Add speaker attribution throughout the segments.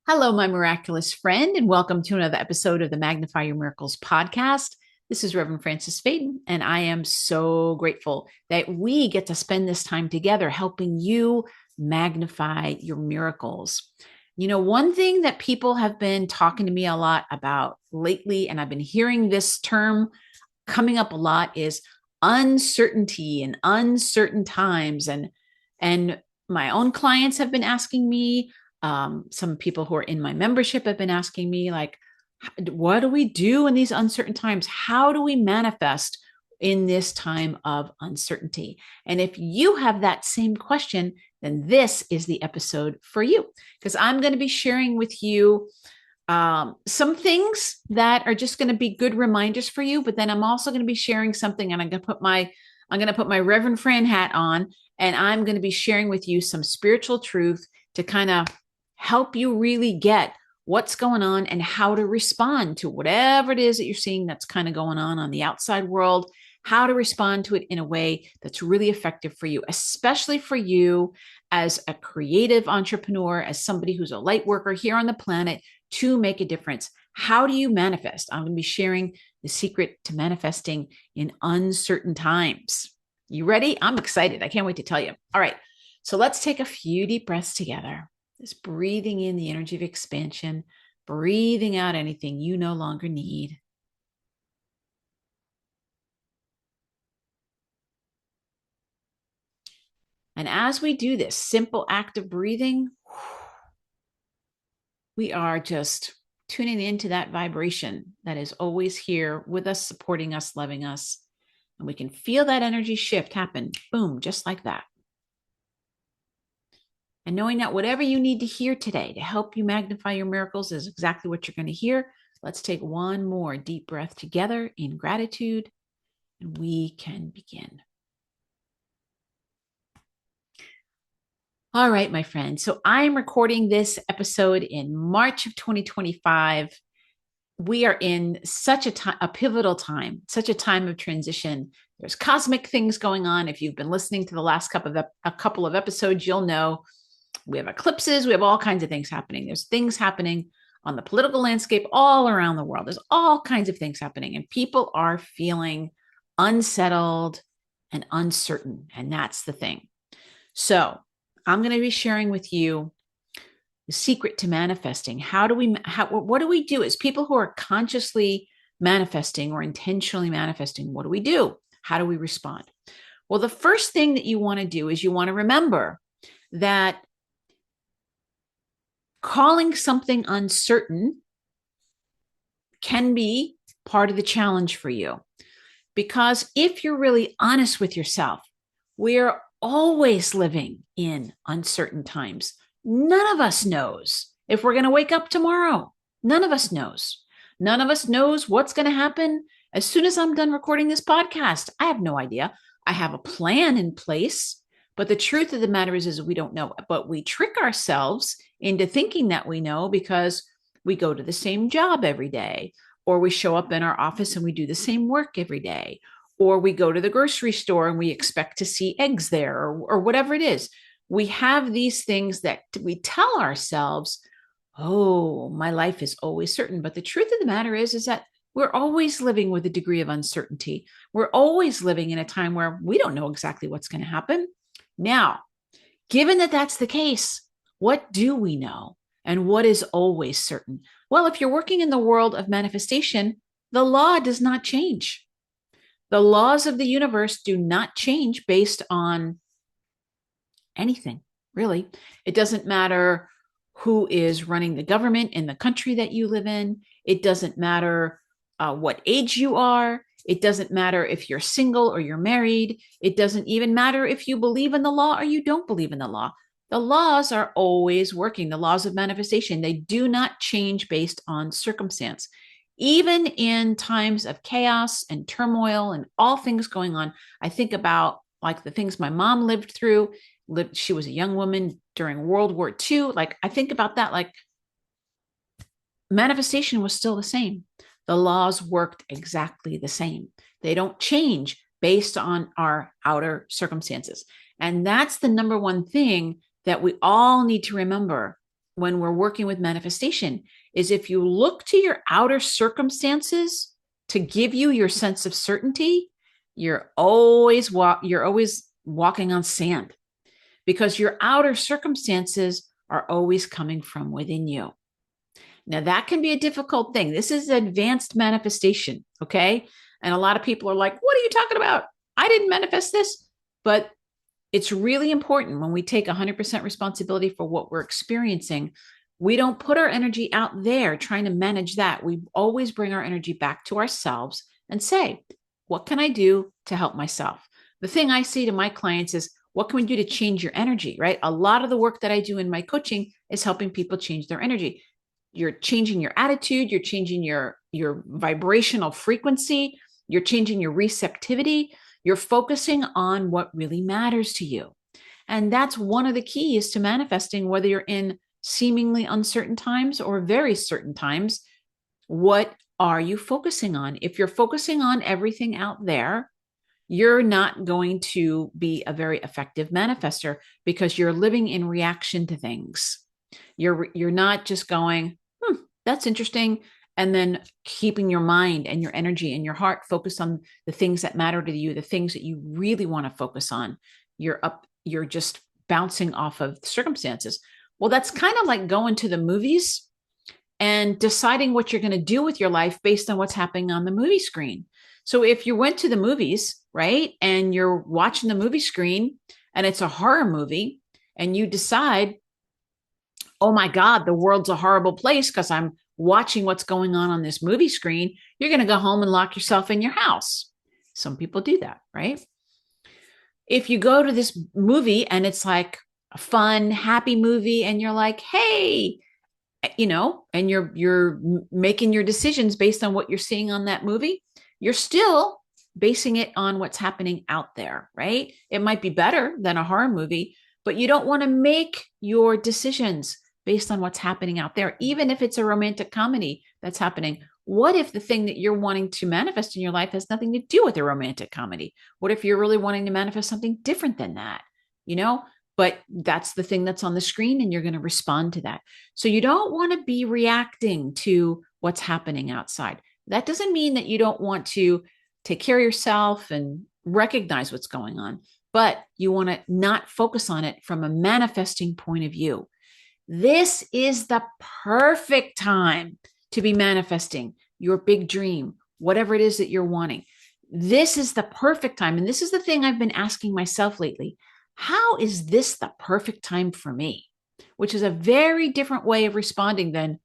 Speaker 1: Hello, my miraculous friend, and welcome to another episode of the Magnify Your Miracles podcast. This is Reverend Francis Faden, and I am so grateful that we get to spend this time together helping you magnify your miracles. You know, one thing that people have been talking to me a lot about lately, and I've been hearing this term coming up a lot, is uncertainty and uncertain times. And my own clients have been asking me, some people who are in my membership have been asking me, like, what do we do in these uncertain times? How do we manifest in this time of uncertainty? And if you have that same question, then this is the episode for you, because I'm going to be sharing with you some things that are just going to be good reminders for you. But then I'm also going to be sharing something, and I'm going to put my Reverend Fran hat on, and I'm going to be sharing with you some spiritual truth to kind of help you really get what's going on and how to respond to whatever it is that you're seeing that's kind of going on the outside world, how to respond to it in a way that's really effective for you, especially for you as a creative entrepreneur, as somebody who's a light worker here on the planet to make a difference. How do you manifest? I'm going to be sharing the secret to manifesting in uncertain times. You ready? I'm excited. I can't wait to tell you. All right. So let's take a few deep breaths together. Just breathing in the energy of expansion, breathing out anything you no longer need. And as we do this simple act of breathing, we are just tuning into that vibration that is always here with us, supporting us, loving us. And we can feel that energy shift happen, boom, just like that. And knowing that whatever you need to hear today to help you magnify your miracles is exactly what you're going to hear. Let's take one more deep breath together in gratitude, and we can begin. All right, my friend. So I'm recording this episode in March of 2025. We are in such a pivotal time, such a time of transition. There's cosmic things going on. If you've been listening to the last couple of episodes, you'll know we have eclipses. We have all kinds of things happening. There's things happening on the political landscape all around the world. There's all kinds of things happening, and people are feeling unsettled and uncertain. And that's the thing. So I'm going to be sharing with you the secret to manifesting. What do we do as people who are consciously manifesting or intentionally manifesting? What do we do? How do we respond? Well, the first thing that you want to do is you want to remember that calling something uncertain can be part of the challenge for you. Because if you're really honest with yourself, we're always living in uncertain times. None of us knows if we're going to wake up tomorrow. None of us knows. None of us knows what's going to happen as soon as I'm done recording this podcast. I have no idea. I have a plan in place, but the truth of the matter is we don't know. But we trick ourselves into thinking that we know because we go to the same job every day, or we show up in our office and we do the same work every day, or we go to the grocery store and we expect to see eggs there, or whatever it is. We have these things that we tell ourselves, oh, my life is always certain. But the truth of the matter is that we're always living with a degree of uncertainty. We're always living in a time where we don't know exactly what's going to happen. Now, given that that's the case, what do we know? And what is always certain? Well, if you're working in the world of manifestation, the law does not change. The laws of the universe do not change based on anything, really. It doesn't matter who is running the government in the country that you live in. It doesn't matter what age you are. It doesn't matter if you're single or you're married. It doesn't even matter if you believe in the law or you don't believe in the law. The laws are always working. The laws of manifestation, they do not change based on circumstance. Even in times of chaos and turmoil and all things going on, I think about like the things my mom lived through. She was a young woman during World War II. Like I think about that, like manifestation was still the same. The laws worked exactly the same. They don't change based on our outer circumstances. And that's the number one thing that we all need to remember when we're working with manifestation is if you look to your outer circumstances to give you your sense of certainty, you're always walking on sand because your outer circumstances are always coming from within you. Now, that can be a difficult thing. This is advanced manifestation, okay? And a lot of people are like, what are you talking about? I didn't manifest this. But it's really important when we take 100% responsibility for what we're experiencing. We don't put our energy out there trying to manage that. We always bring our energy back to ourselves and say, what can I do to help myself? The thing I say to my clients is, what can we do to change your energy, right? A lot of the work that I do in my coaching is helping people change their energy. You're changing your attitude, you're changing your vibrational frequency, you're changing your receptivity, you're focusing on what really matters to you. And that's one of the keys to manifesting, whether you're in seemingly uncertain times or very certain times. What are you focusing on? If you're focusing on everything out there, you're not going to be a very effective manifester because you're living in reaction to things. You're not just going, that's interesting, and then keeping your mind and your energy and your heart focused on the things that matter to you, the things that you really want to focus on. You're just bouncing off of circumstances. Well, that's kind of like going to the movies and deciding what you're going to do with your life based on what's happening on the movie screen. So if you went to the movies, right, and you're watching the movie screen and it's a horror movie and you decide, oh my God, the world's a horrible place because I'm watching what's going on this movie screen, you're going to go home and lock yourself in your house. Some people do that, right? If you go to this movie and it's like a fun, happy movie and you're like, hey, and you're making your decisions based on what you're seeing on that movie, you're still basing it on what's happening out there, right? It might be better than a horror movie, but you don't want to make your decisions based on what's happening out there, even if it's a romantic comedy that's happening. What if the thing that you're wanting to manifest in your life has nothing to do with a romantic comedy? What if you're really wanting to manifest something different than that? But that's the thing that's on the screen and you're going to respond to that. So you don't want to be reacting to what's happening outside. That doesn't mean that you don't want to take care of yourself and recognize what's going on, but you want to not focus on it from a manifesting point of view. This is the perfect time to be manifesting your big dream, whatever it is that you're wanting. This is the perfect time. And this is the thing I've been asking myself lately. How is this the perfect time for me? Which is a very different way of responding than,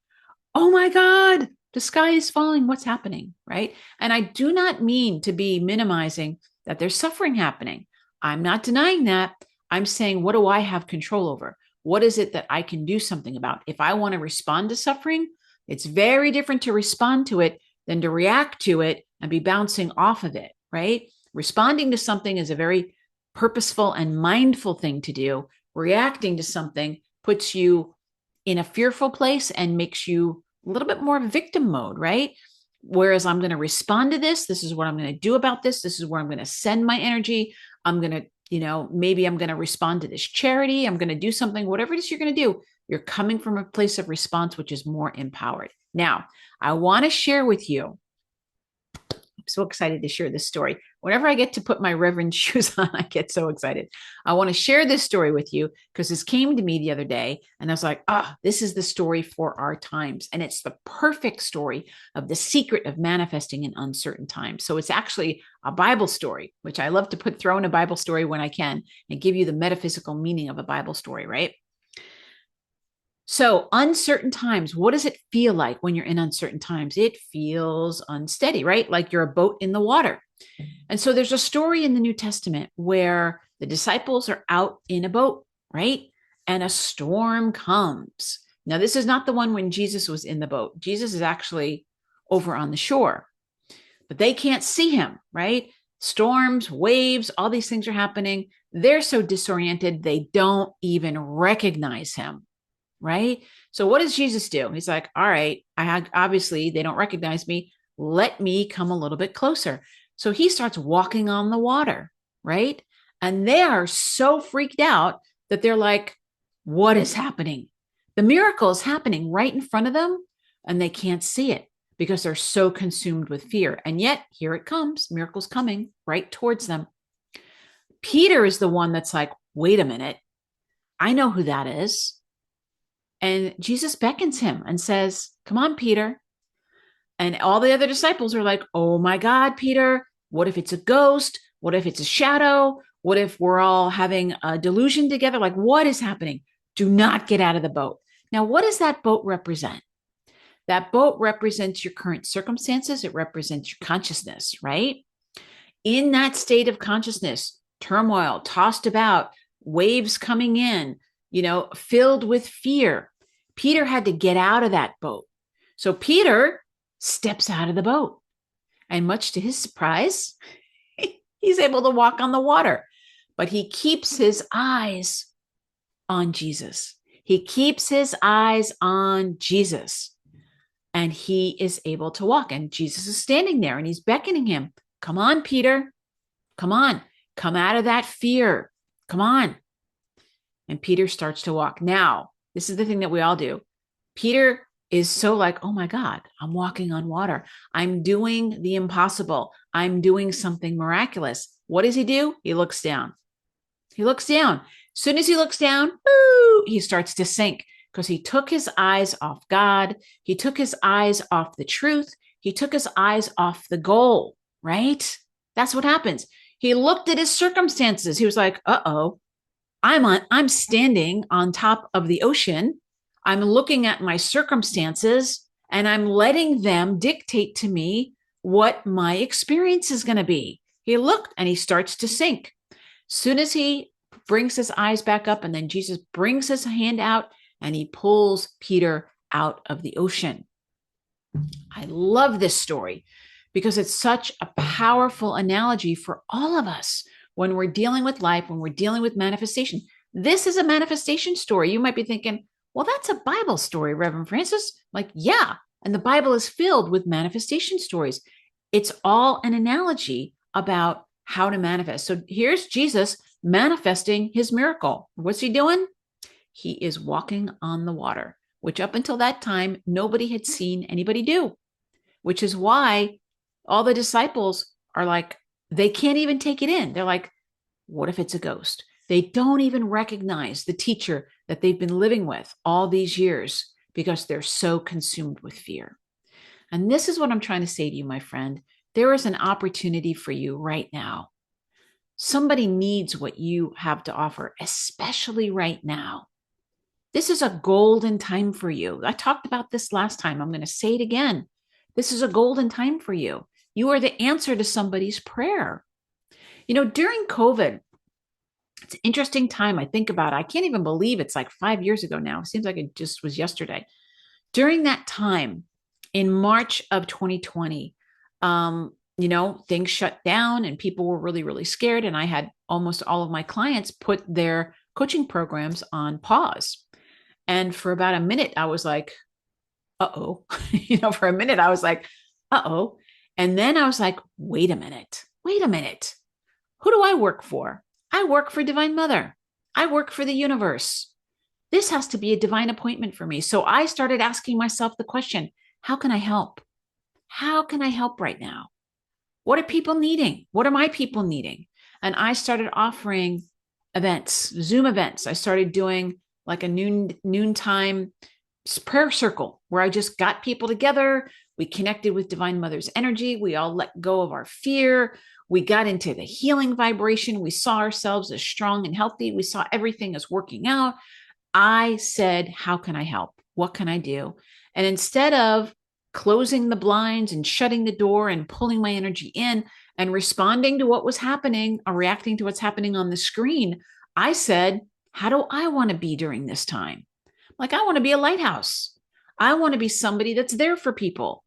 Speaker 1: oh my God, the sky is falling. What's happening? Right? And I do not mean to be minimizing that there's suffering happening. I'm not denying that. I'm saying, what do I have control over? What is it that I can do something about? If I want to respond to suffering, it's very different to respond to it than to react to it and be bouncing off of it, right? Responding to something is a very purposeful and mindful thing to do. Reacting to something puts you in a fearful place and makes you a little bit more victim mode, right? Whereas I'm going to respond to this. This is what I'm going to do about this. This is where I'm going to send my energy. I'm going to maybe I'm going to respond to this charity. I'm going to do something, whatever it is you're going to do. You're coming from a place of response, which is more empowered. Now, I want to share with you. I'm so excited to share this story. Whenever I get to put my reverend shoes on, I get so excited. I want to share this story with you because this came to me the other day and I was like, this is the story for our times. And it's the perfect story of the secret of manifesting in uncertain times. So it's actually a Bible story, which I love to throw in a Bible story when I can and give you the metaphysical meaning of a Bible story, right? So uncertain times, what does it feel like when you're in uncertain times? It feels unsteady, right? Like you're a boat in the water. And so there's a story in the New Testament where the disciples are out in a boat, right? And a storm comes. Now, this is not the one when Jesus was in the boat. Jesus is actually over on the shore, but they can't see him, right? Storms, waves, all these things are happening. They're so disoriented, they don't even recognize him. Right? So what does Jesus do? He's like, all right, obviously they don't recognize me. Let me come a little bit closer. So he starts walking on the water, right? And they are so freaked out that they're like, what is happening? The miracle is happening right in front of them and they can't see it because they're so consumed with fear. And yet, here it comes. Miracle's coming right towards them. Peter is the one that's like, wait a minute. I know who that is. And Jesus beckons him and says, come on, Peter. And all the other disciples are like, oh my God, Peter, what if it's a ghost? What if it's a shadow? What if we're all having a delusion together? Like, what is happening? Do not get out of the boat. Now, what does that boat represent? That boat represents your current circumstances. It represents your consciousness, right? In that state of consciousness, turmoil, tossed about, waves coming in, filled with fear. Peter had to get out of that boat. So Peter steps out of the boat. And much to his surprise, he's able to walk on the water. But he keeps his eyes on Jesus. He keeps his eyes on Jesus. And he is able to walk. And Jesus is standing there and he's beckoning him. Come on, Peter. Come on. Come out of that fear. Come on. And Peter starts to walk. Now, this is the thing that we all do. Peter is so like, oh my God, I'm walking on water. I'm doing the impossible. I'm doing something miraculous. What does he do? He looks down. He looks down. As soon as he looks down, he starts to sink because he took his eyes off God. He took his eyes off the truth. He took his eyes off the goal, right? That's what happens. He looked at his circumstances. He was like, uh-oh, I'm standing on top of the ocean. I'm looking at my circumstances and I'm letting them dictate to me what my experience is going to be. He looked and he starts to sink. Soon as he brings his eyes back up and then Jesus brings his hand out and he pulls Peter out of the ocean. I love this story because it's such a powerful analogy for all of us when we're dealing with life, when we're dealing with manifestation. This is a manifestation story. You might be thinking, well, that's a Bible story, Reverend Francis. Like, yeah. And the Bible is filled with manifestation stories. It's all an analogy about how to manifest. So here's Jesus manifesting his miracle. What's he doing? He is walking on the water, which up until that time, nobody had seen anybody do, which is why all the disciples are like, they can't even take it in. They're like, what if it's a ghost? They don't even recognize the teacher that they've been living with all these years because they're so consumed with fear. And this is what I'm trying to say to you, my friend. There is an opportunity for you right now. Somebody needs what you have to offer, especially right now. This is a golden time for you. I talked about this last time. I'm going to say it again. This is a golden time for you. You are the answer to somebody's prayer. During COVID, it's an interesting time. I think about it. I can't even believe it's like 5 years ago now. It seems like it just was yesterday. During that time, in March of 2020, things shut down and people were really, really scared. And I had almost all of my clients put their coaching programs on pause. And for about a minute, I was like, uh-oh. For a minute, I was like, uh-oh. And then I was like, wait a minute. Who do I work for? I work for Divine Mother. I work for the universe. This has to be a divine appointment for me. So I started asking myself the question, how can I help? How can I help right now? What are people needing? What are my people needing? And I started offering events, Zoom events. I started doing like a noontime prayer circle where I just got people together. We connected with Divine Mother's energy. We all let go of our fear. We got into the healing vibration. We saw ourselves as strong and healthy. We saw everything as working out. I said, how can I help? What can I do? And instead of closing the blinds and shutting the door and pulling my energy in and responding to what was happening or reacting to what's happening on the screen, I said, how do I want to be during this time? Like, I want to be a lighthouse. I want to be somebody that's there for people.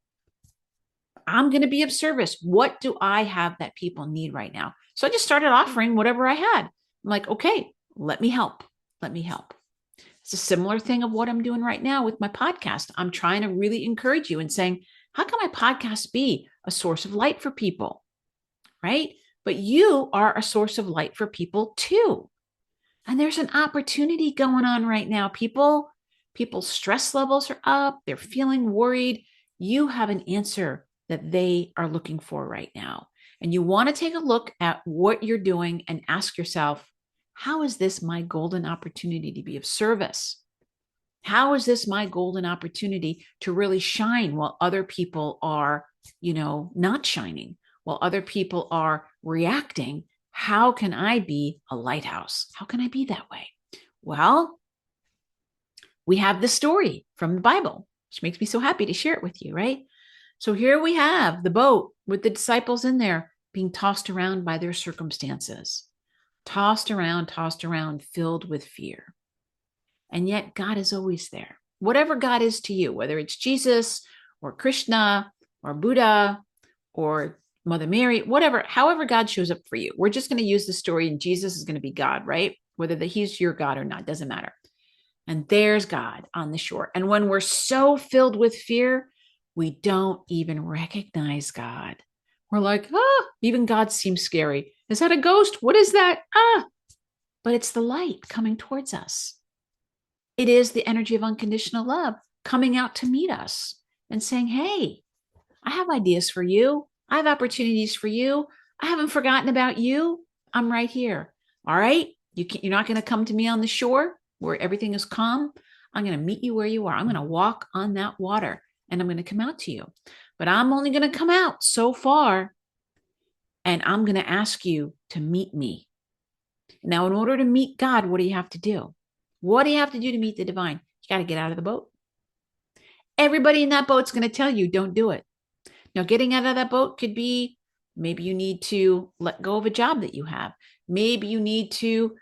Speaker 1: I'm going to be of service. What do I have that people need right now? So I just started offering whatever I had. I'm like, okay, let me help. It's a similar thing of what I'm doing right now with my podcast. I'm trying to really encourage you and saying, how can my podcast be a source of light for people? Right? But you are a source of light for people too. And there's an opportunity going on right now, people. People's stress levels are up. They're feeling worried. You have an answer that they are looking for right now. And you want to take a look at what you're doing and ask yourself, how is this my golden opportunity to be of service? How is this my golden opportunity to really shine while other people are, not shining, while other people are reacting? How can I be a lighthouse? How can I be that way? Well, we have the story from the Bible, which makes me so happy to share it with you, right? So here we have the boat with the disciples in there being tossed around by their circumstances, tossed around, filled with fear. And yet God is always there. Whatever God is to you, whether it's Jesus or Krishna or Buddha or Mother Mary, whatever, however God shows up for you. We're just going to use the story and Jesus is going to be God, right? Whether he's your God or not, doesn't matter. And there's God on the shore. And when we're so filled with fear, we don't even recognize God. We're like, even God seems scary. Is that a ghost? What is that? But it's the light coming towards us. It is the energy of unconditional love coming out to meet us and saying, hey, I have ideas for you. I have opportunities for you. I haven't forgotten about you. I'm right here. All right. You're not going to come to me on the shore where everything is calm. I'm going to meet you where you are. I'm going to walk on that water and I'm going to come out to you. But I'm only going to come out so far. And I'm going to ask you to meet me. Now, in order to meet God, what do you have to do? What do you have to do to meet the divine? You got to get out of the boat. Everybody in that boat's going to tell you, don't do it. Now, getting out of that boat could be maybe you need to let go of a job that you have. Maybe you need to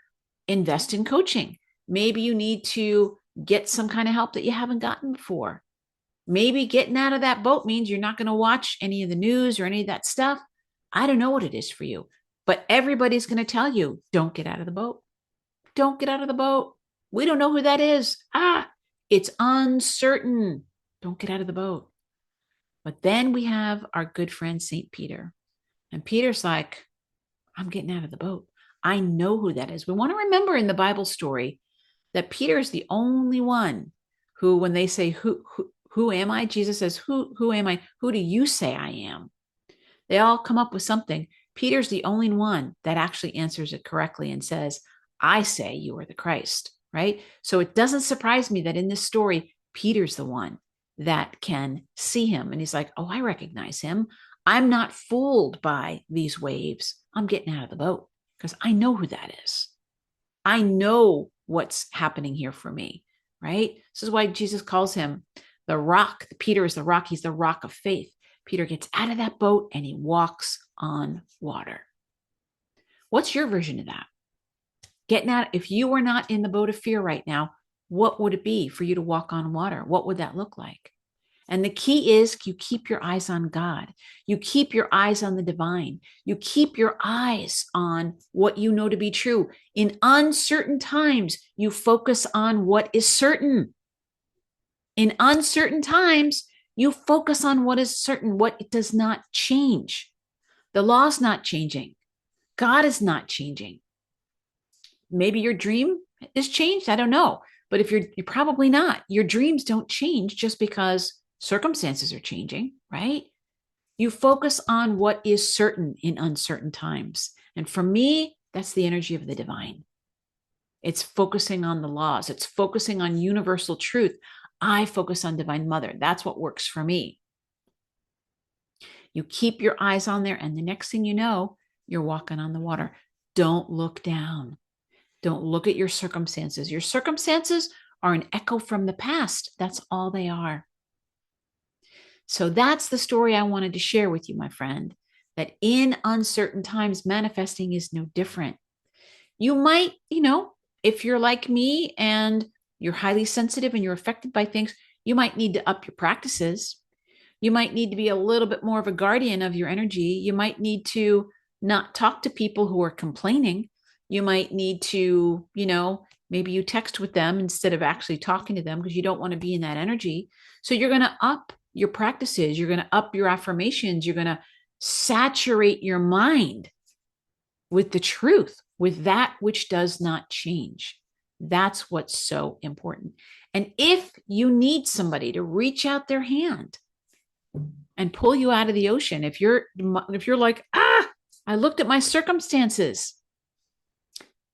Speaker 1: invest in coaching. Maybe you need to get some kind of help that you haven't gotten before. Maybe getting out of that boat means you're not going to watch any of the news or any of that stuff. I don't know what it is for you, but everybody's going to tell you, don't get out of the boat. Don't get out of the boat. We don't know who that is. It's uncertain. Don't get out of the boat. But then we have our good friend, St. Peter. And Peter's like, I'm getting out of the boat. I know who that is. We want to remember in the Bible story that Peter is the only one who, when they say, who am I? Jesus says, who am I? Who do you say I am? They all come up with something. Peter's the only one that actually answers it correctly and says, I say you are the Christ, right? So it doesn't surprise me that in this story, Peter's the one that can see him. And he's like, oh, I recognize him. I'm not fooled by these waves. I'm getting out of the boat because I know who that is. I know what's happening here for me, right? This is why Jesus calls him the rock. Peter is the rock. He's the rock of faith. Peter gets out of that boat and he walks on water. What's your version of that? Getting out, if you were not in the boat of fear right now, what would it be for you to walk on water? What would that look like? And the key is you keep your eyes on God. You keep your eyes on the divine. You keep your eyes on what you know to be true. In uncertain times, you focus on what is certain. In uncertain times, you focus on what is certain, what does not change. The law's not changing. God is not changing. Maybe your dream is changed. I don't know. But if you're probably not. Your dreams don't change just because circumstances are changing, right? You focus on what is certain in uncertain times. And for me, that's the energy of the divine. It's focusing on the laws. It's focusing on universal truth. I focus on Divine Mother. That's what works for me. You keep your eyes on there, and the next thing you know, you're walking on the water. Don't look down. Don't look at your circumstances. Your circumstances are an echo from the past. That's all they are. So that's the story I wanted to share with you, my friend, that in uncertain times, manifesting is no different. You might, if you're like me and you're highly sensitive and you're affected by things, you might need to up your practices. You might need to be a little bit more of a guardian of your energy. You might need to not talk to people who are complaining. You might need to, maybe you text with them instead of actually talking to them because you don't want to be in that energy. So you're going to up your practices. You're going to up your affirmations. You're going to saturate your mind with the truth, with that which does not change. That's what's so important. And if you need somebody to reach out their hand and pull you out of the ocean, if you're like, I looked at my circumstances,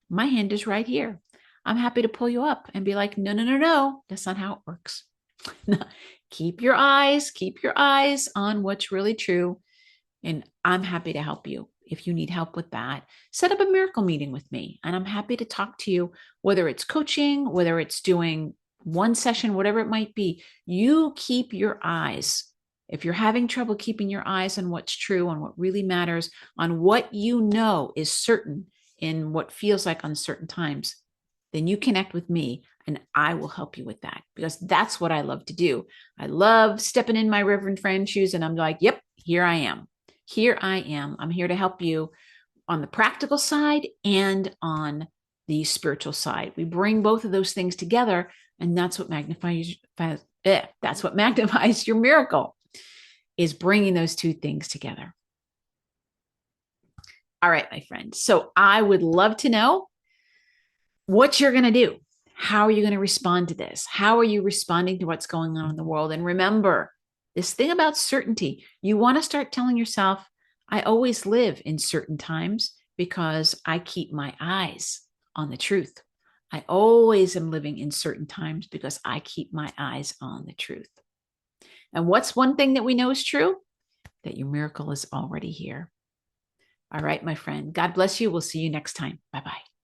Speaker 1: my hand is right here. I'm happy to pull you up and be like, no, no, no, no, that's not how it works. Keep your eyes on what's really true. And I'm happy to help you. If you need help with that, set up a miracle meeting with me. And I'm happy to talk to you, whether it's coaching, whether it's doing one session, whatever it might be. You keep your eyes. If you're having trouble keeping your eyes on what's true, on what really matters, on what you know is certain in what feels like uncertain times, then you connect with me and I will help you with that, because that's what I love to do. I love stepping in my Reverend friend shoes and I'm like, yep, here I am. Here I am. I'm here to help you on the practical side and on the spiritual side. We bring both of those things together, and that's what magnifies your miracle, is bringing those two things together. All right, my friends. So I would love to know what you're going to do. How are you going to respond to this? How are you responding to what's going on in the world? And remember, this thing about certainty, you want to start telling yourself, I always live in certain times because I keep my eyes on the truth. I always am living in certain times because I keep my eyes on the truth. And what's one thing that we know is true? That your miracle is already here. All right, my friend. God bless you. We'll see you next time. Bye-bye.